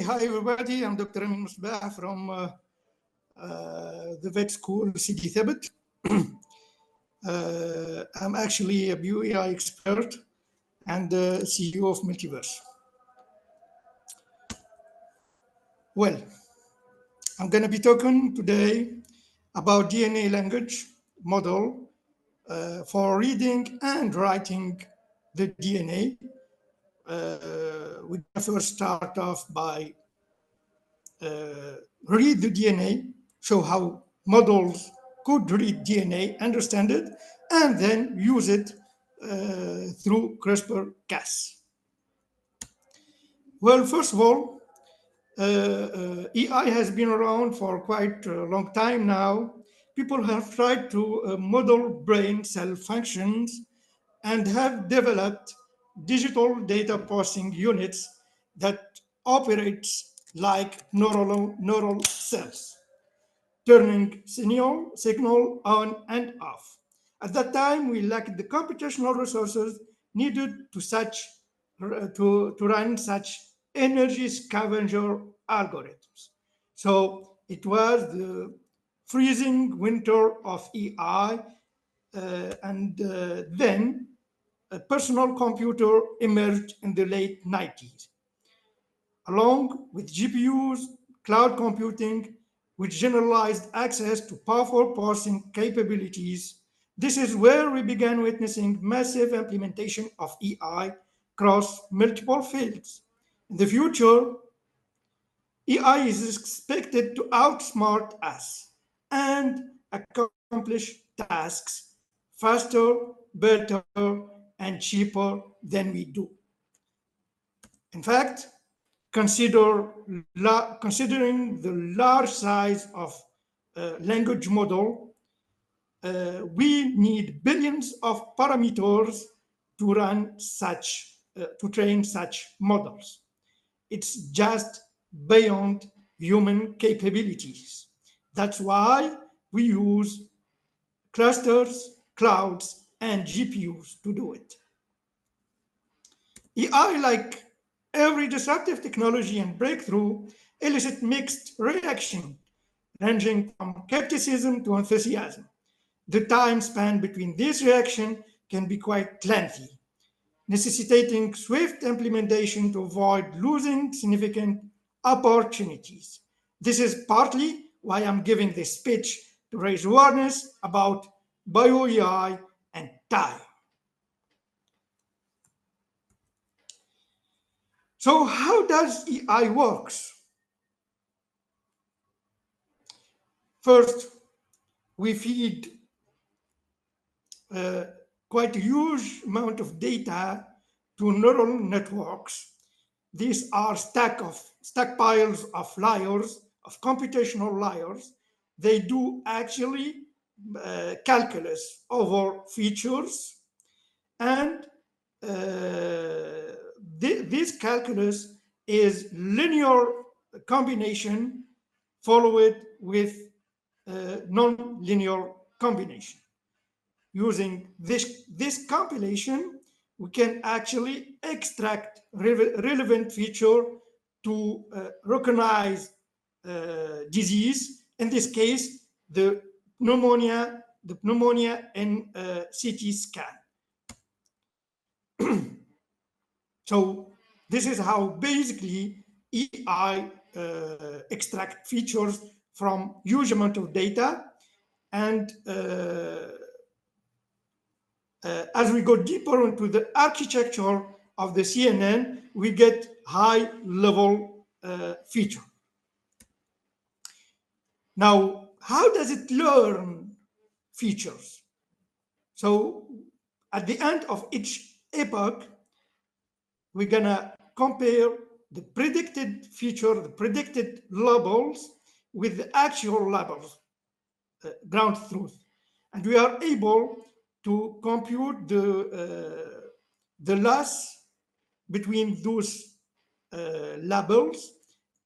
Hi everybody. I'm Dr. Amine Mosbah from the vet school Sidi Thabit. I'm actually a BUEI expert and the CEO of Multiverse. Well, I'm going to be talking today about DNA language model for reading and writing the DNA. We're going to first start off by read the DNA, show how models could read DNA, understand it, and then use it through CRISPR-Cas. Well, first of all, AI has been around for quite a long time now. People have tried to model brain cell functions and have developed digital data processing units that operates like neural cells, turning signal on and off. At that time, we lacked the computational resources needed to run such energy scavenger algorithms. So it was the freezing winter of AI, and then a personal computer emerged in the late 90s, along with GPUs, cloud computing, with generalized access to powerful processing capabilities. This is where we began witnessing massive implementation of AI across multiple fields. In the future, AI is expected to outsmart us and accomplish tasks faster, better, and cheaper than we do. In fact, considering the large size of language model, we need billions of parameters to train such models. It's just beyond human capabilities. That's why we use clusters, clouds, and GPUs to do it. AI, like every disruptive technology and breakthrough, elicit mixed reaction, ranging from skepticism to enthusiasm. The time span between these reactions can be quite lengthy, necessitating swift implementation to avoid losing significant opportunities. This is partly why I'm giving this speech, to raise awareness about bio-AI and time. So how does AI works? First, we feed quite a huge amount of data to neural networks. These are stack piles of layers, of computational layers. They do actually calculus over features, and this calculus is linear combination followed with non-linear combination. Using this compilation, we can actually extract relevant feature to recognize disease. In this case, the pneumonia in CT scan. So this is how basically AI extract features from huge amount of data, and as we go deeper into the architecture of the CNN, we get high-level feature. Now, how does it learn features? So at the end of each epoch, we're gonna compare the predicted feature, the predicted labels, with the actual labels, ground truth. And we are able to compute the loss between those labels,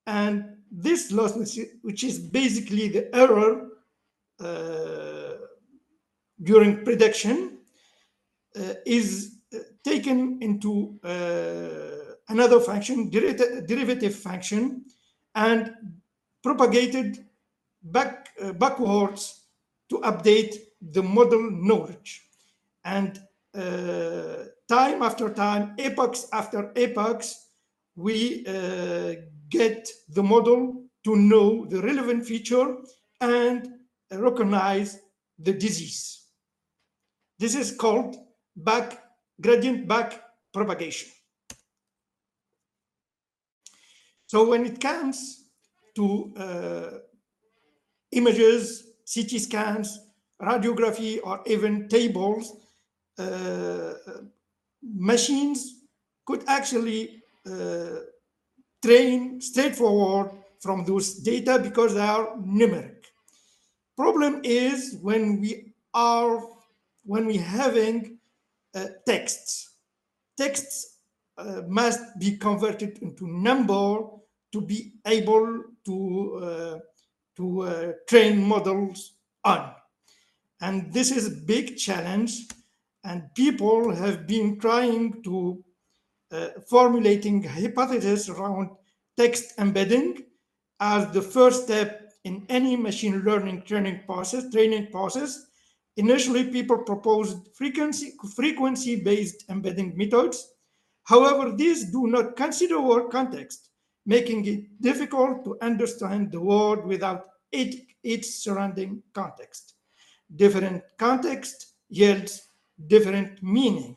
and this loss, which is basically the error during prediction, is taken into another function, derivative function, and propagated backwards to update the model knowledge. And time after time, epochs after epochs, we get the model to know the relevant feature and recognize the disease. This is called gradient back propagation. So when it comes to images, CT scans, radiography, or even tables, machines could actually train straightforward from those data because they are numeric. Problem is when we having texts. Texts must be converted into number to be able to train models on. And this is a big challenge. And people have been trying to formulating hypotheses around text embedding as the first step in any machine learning training process. Initially, people proposed frequency-based embedding methods. However, these do not consider word context, making it difficult to understand the word without its surrounding context. Different context yields different meaning.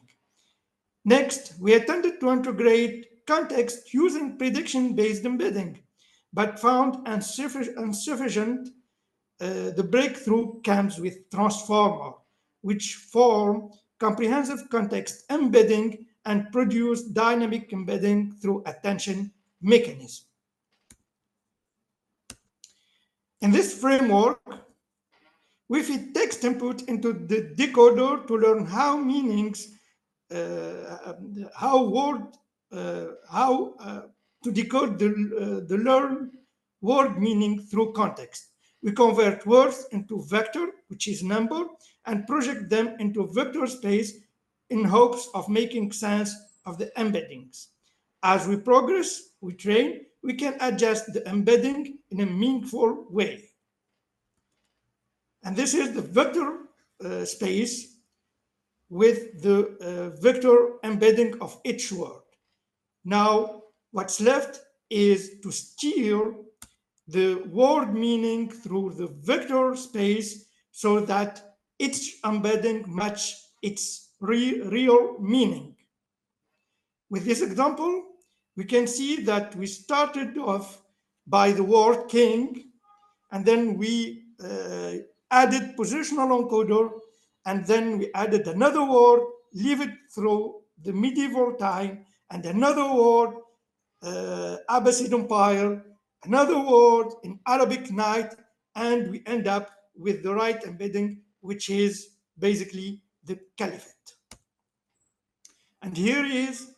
Next, we attempted to integrate context using prediction-based embedding, but found insufficient. The breakthrough comes with transformer, which form comprehensive context embedding and produce dynamic embedding through attention mechanism. In this framework, we feed text input into the decoder to learn how meanings, how word, how to decode the learned word meaning through context. We convert words into vector, which is number, and project them into vector space in hopes of making sense of the embeddings. As we progress, we train, we can adjust the embedding in a meaningful way. And this is the vector space with the vector embedding of each word. Now, what's left is to steer the word meaning through the vector space so that each embedding match its real meaning. With this example, we can see that we started off by the word king, and then we added positional encoder, and then we added another word, leave it through the medieval time, and another word, Abbasid Empire, another word in Arabic night, and we end up with the right embedding, which is basically the caliphate. And here is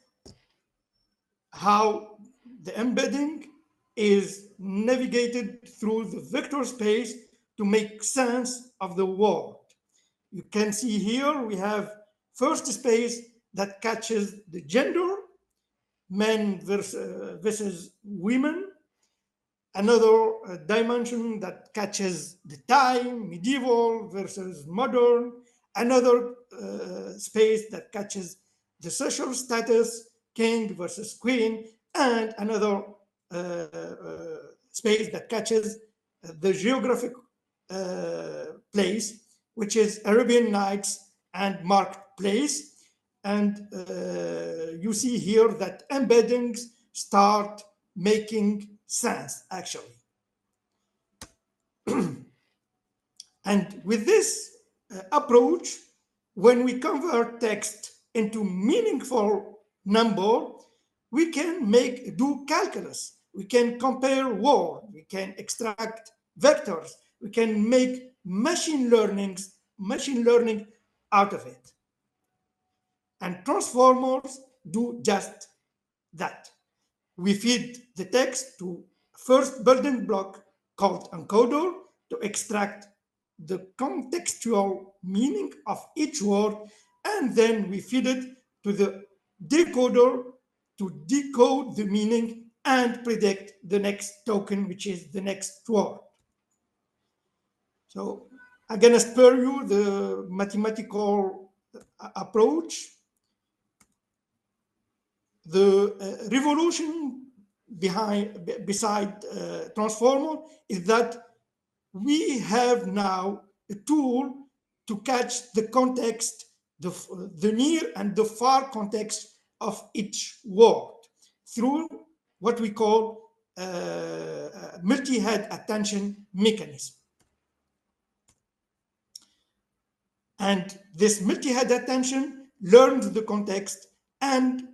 how the embedding is navigated through the vector space to make sense of the word. You can see here we have first space that catches the gender, men versus women, another dimension that catches the time, medieval versus modern, another space that catches the social status, king versus queen, and another space that catches the geographic place, which is Arabian Nights and Marketplace. And you see here that embeddings start making sense, actually. And with this approach, when we convert text into meaningful number, we can do calculus. We can compare words. We can extract vectors. We can make machine learning out of it. And transformers do just that. We feed the text to first building block called encoder to extract the contextual meaning of each word, and then we feed it to the decoder to decode the meaning and predict the next token, which is the next word. So I'm gonna spare you the mathematical approach. The revolution beside transformer is that we have now a tool to catch the context, the near and the far context of each word through what we call multi-head attention mechanism. And this multi-head attention learns the context and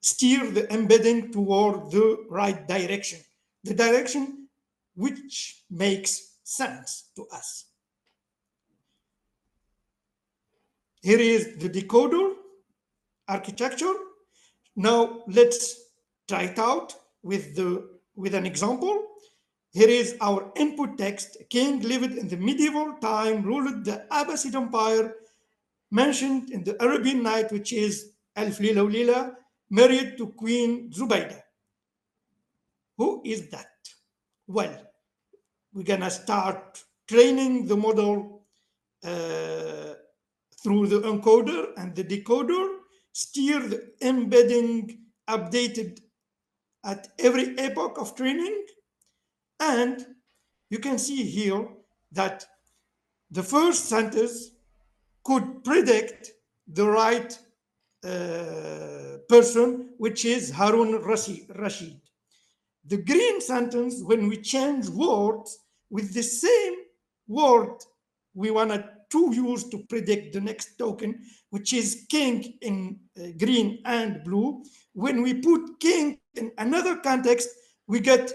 steer the embedding toward the right direction, the direction which makes sense to us. Here is the decoder architecture. Now let's try it out with an example. Here is our input text. King lived in the medieval time, ruled the Abbasid Empire, mentioned in the Arabian Night, which is Alf Lila Lila, married to Queen Zubaydah. Who is that? Well, we're gonna start training the model through the encoder and the decoder, steer the embedding updated at every epoch of training. And you can see here that the first sentence could predict the right person, which is Harun Rashid. The green sentence, when we change words with the same word we wanted to use to predict the next token, which is king in green and blue, when we put king in another context, we get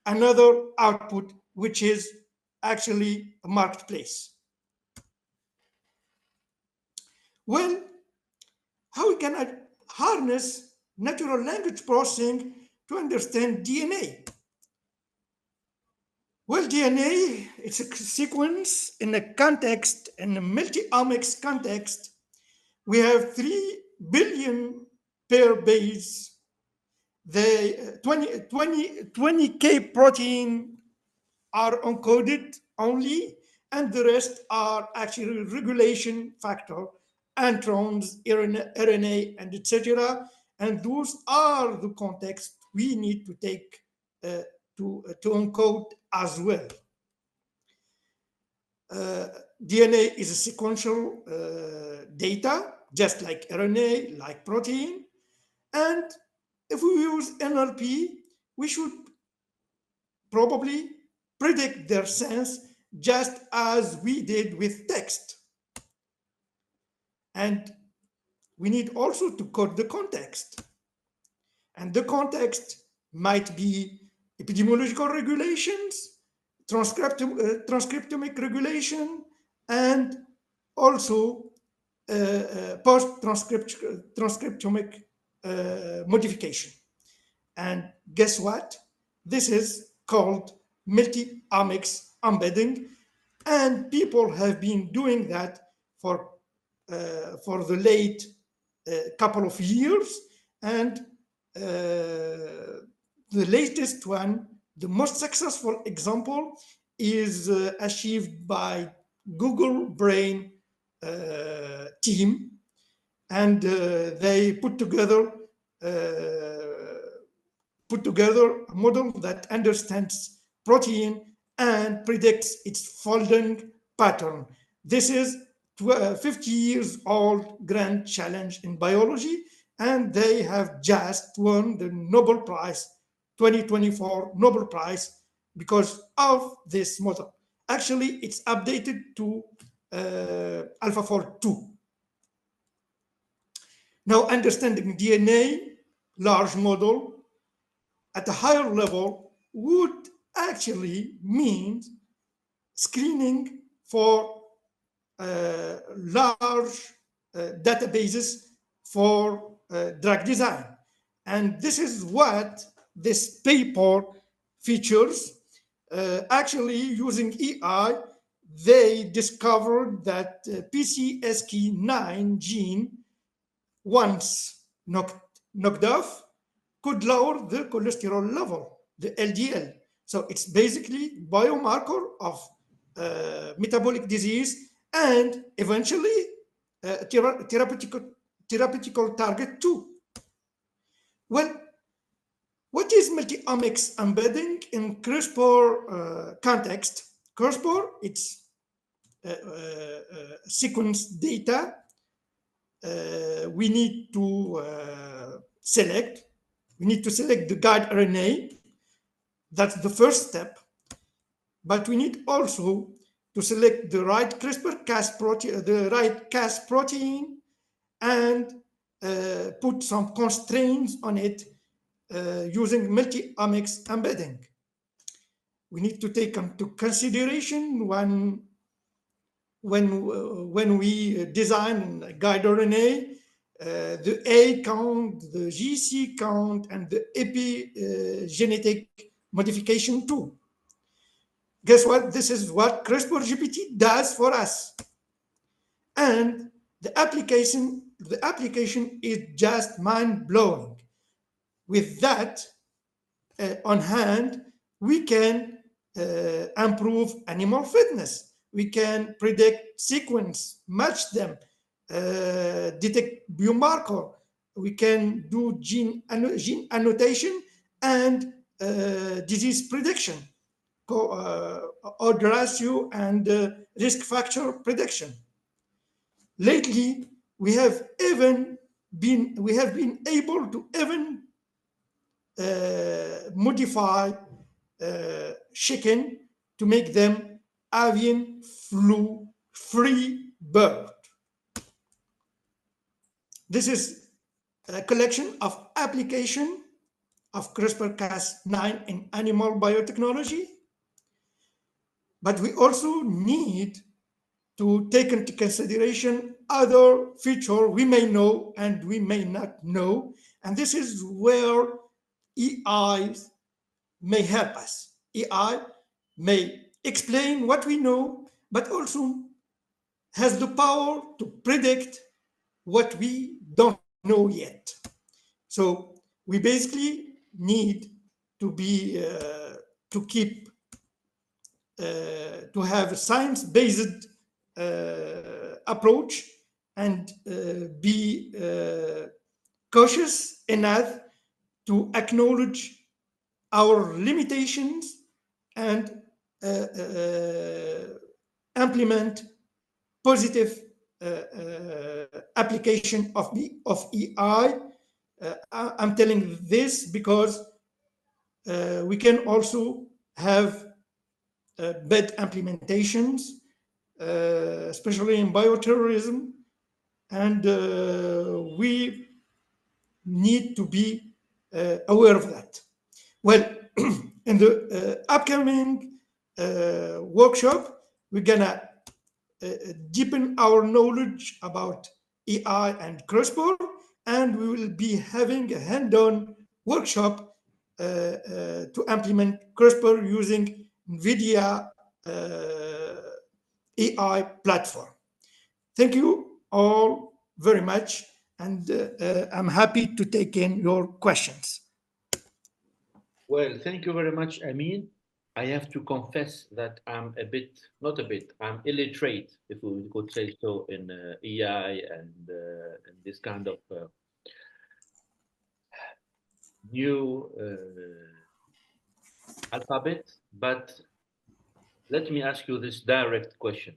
another output, which is actually a marketplace. Well, how we can harness natural language processing to understand DNA? Well, DNA, it's a sequence in a context, in a multi-omics context. We have 3 billion pair base. The 20K protein are encoded only, and the rest are actually regulation factor, introns, RNA, and etc. And those are the context we need to take to encode as well. DNA is a sequential data, just like RNA, like protein. And if we use NLP, we should probably predict their sense just as we did with text. And we need also to code the context. And the context might be epidemiological regulations, transcriptomic regulation, and also post-transcriptomic modification. And guess what? This is called multi-omics embedding, and people have been doing that for the late couple of years. And the latest one, the most successful example, is achieved by Google Brain team, and they put together a model that understands protein and predicts its folding pattern. This is 50 years old grand challenge in biology, and they have just won the Nobel Prize, 2024 Nobel Prize, because of this model. Actually, it's updated to AlphaFold 2. Now, understanding DNA, large model, at a higher level would actually mean screening for large databases for drug design. And this is what this paper features. Actually, using AI, they discovered that PCSK9 gene, once knocked off could lower the cholesterol level, the LDL. So it's basically biomarker of metabolic disease and eventually therapeutical target too. Well, what is multi-omics embedding in CRISPR context? CRISPR, it's sequence data. We need to select. We need to select the guide RNA. That's the first step. But we need also to select the right CRISPR-Cas protein, the right Cas protein, and put some constraints on it using multi-omics embedding. We need to take into consideration when we design guide RNA, the A count, the GC count, and the epigenetic modification too. Guess what? This is what CRISPR GPT does for us. And the application is just mind-blowing. With that on hand, we can improve animal fitness. We can predict sequence, match them, detect biomarker. We can do gene annotation and disease prediction, odds ratio, and risk factor prediction. Lately, we have been able to even modify chicken to make them avian flu free bird. This is a collection of application of CRISPR-Cas9 in animal biotechnology, but we also need to take into consideration other feature we may know and we may not know, and this is where AI may help us. AI may explain what we know, but also has the power to predict what we don't know yet. So we basically need to be to keep to have a science-based approach and be cautious enough to acknowledge our limitations and implement positive application of AI. I'm telling this because we can also have bad implementations, especially in bioterrorism, and we need to be aware of that. Well, in the upcoming workshop, we're gonna deepen our knowledge about AI and CRISPR, and we will be having a hand-on workshop to implement CRISPR using NVIDIA AI platform. Thank you all very much, and I'm happy to take in your questions. Well, thank you very much, Amin. I have to confess that I'm a bit, not a bit, I'm illiterate, if we could say so, in AI and this kind of new alphabet. But let me ask you this direct question.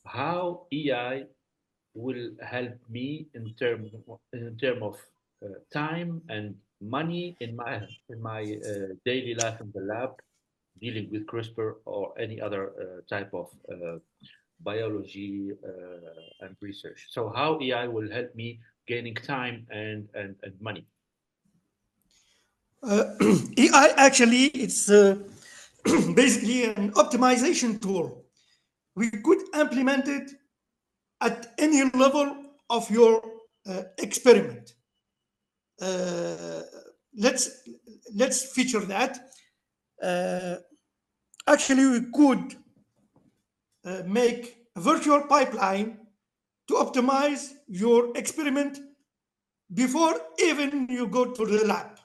How AI will help me in term of time and money in my daily life in the lab, dealing with CRISPR or any other type of biology and research. So how AI will help me gaining time and money? AI actually it's basically an optimization tool. We could implement it at any level of your experiment. Uh, let's let's feature that. Uh, Actually, we could make a virtual pipeline to optimize your experiment before even you go to the lab.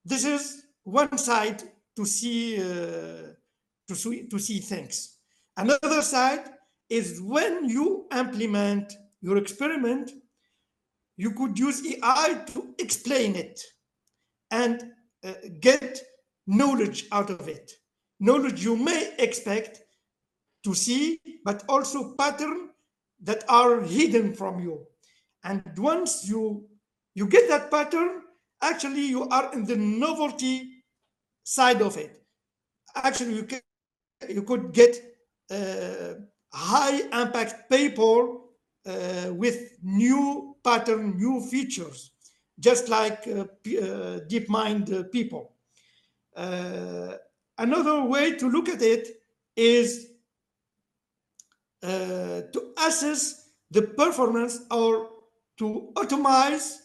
This is one side to see to see things. Another side is when you implement your experiment, you could use AI to explain it and get knowledge out of it. Knowledge you may expect to see, but also patterns that are hidden from you. And once you get that pattern, actually you are in the novelty side of it. Actually, you could get high impact paper with new pattern, new features, just like deep mind people. Uh, Another way to look at it is to assess the performance or to optimize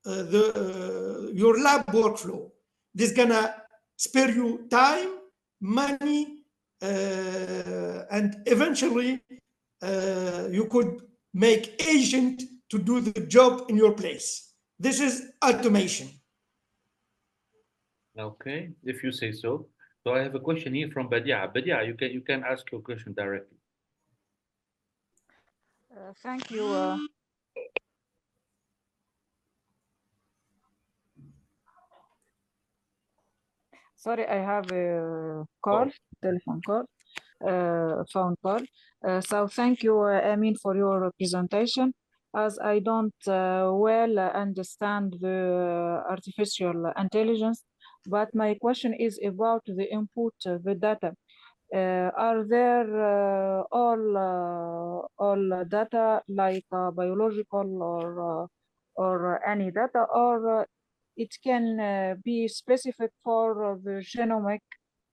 your lab workflow. This gonna spare you time, money, and eventually you could make agent to do the job in your place. This is automation. Okay, if you say so. So I have a question here from Badia. Badia, you can ask your question directly. Thank you. Sorry, I have a call, Oh, telephone call, phone call. So thank you, Amin, for your presentation. As I don't well understand the artificial intelligence, but my question is about the input, the data. Are there all data like biological or any data, or it can be specific for the genomic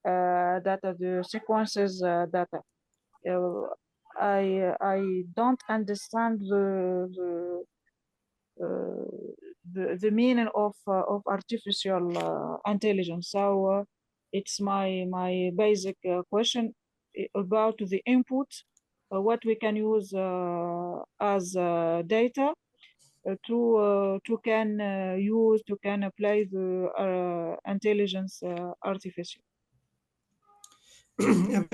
data, the sequences data? Uh, I don't understand the meaning of artificial intelligence. So it's my basic question about the input, what we can use as data to can use to can apply the intelligence artificial.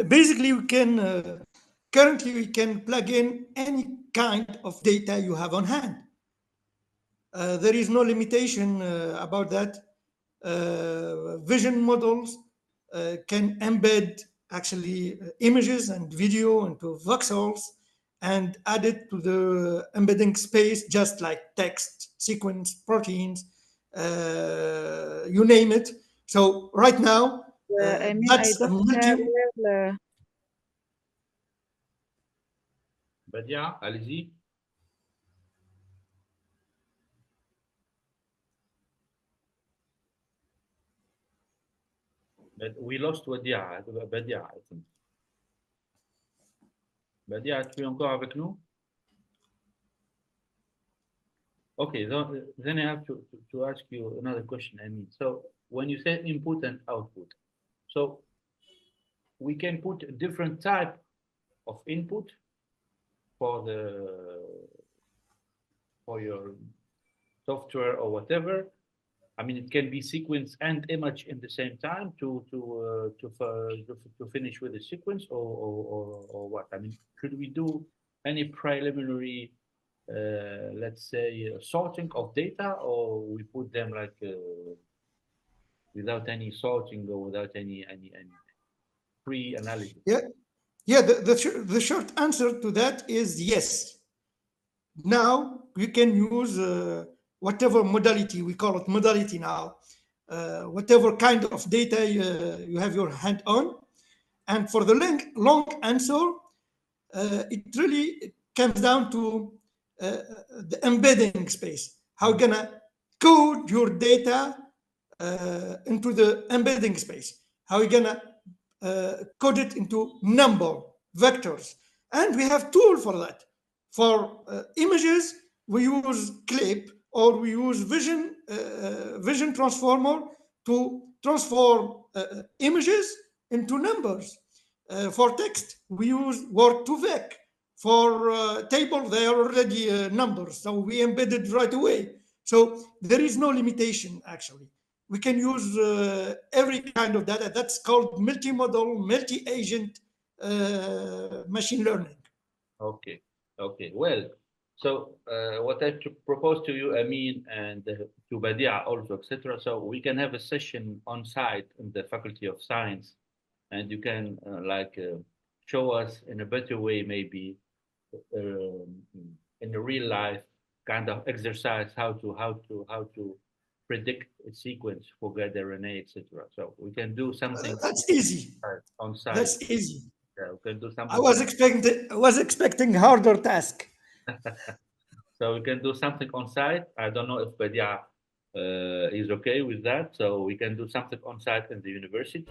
Basically, we can currently we can plug in any kind of data you have on hand. There is no limitation about that. Vision models can embed actually images and video into voxels and add it to the embedding space, just like text, sequence, proteins, you name it. So right now, I mean, I that's a don't well, Badia, allez-y. But we lost Badia, Badia, I think. Badia, tu es encore avec nous? Okay, then I have to ask you another question. I mean, so when you say input and output, so we can put a different type of input for the for your software or whatever. I mean, it can be sequence and image in the same time to finish with the sequence, or what? I mean, could we do any preliminary, let's say, sorting of data, or we put them like without any sorting or without any pre-analysis? yeah, yeah. The short answer to that is yes. Now you can use whatever modality, we call it modality now, whatever kind of data you have your hand on. And for the long answer, it really comes down to the embedding space. How you gonna code your data into the embedding space? How you gonna code it into number vectors? And we have tool for that. For images, we use clip or we use vision transformer to transform images into numbers. For text, we use word to vec. For table, they are already numbers, so we embedded right away. So there is no limitation actually. We can use every kind of data. That's called multi-model, multi-agent machine learning. Okay. Okay. Well, so what I propose to you, Amin, and to Badia also, etc. So we can have a session on site in the Faculty of Science, and you can show us in a better way, maybe um, in a real life kind of exercise how to predict a sequence for guide RNA, etc. So we can do something That's easy. on site. That's easy. Yeah, we can do I something. was expecting harder task. So we can do something on site. I don't know if Badia is okay with that. So we can do something on site in the university.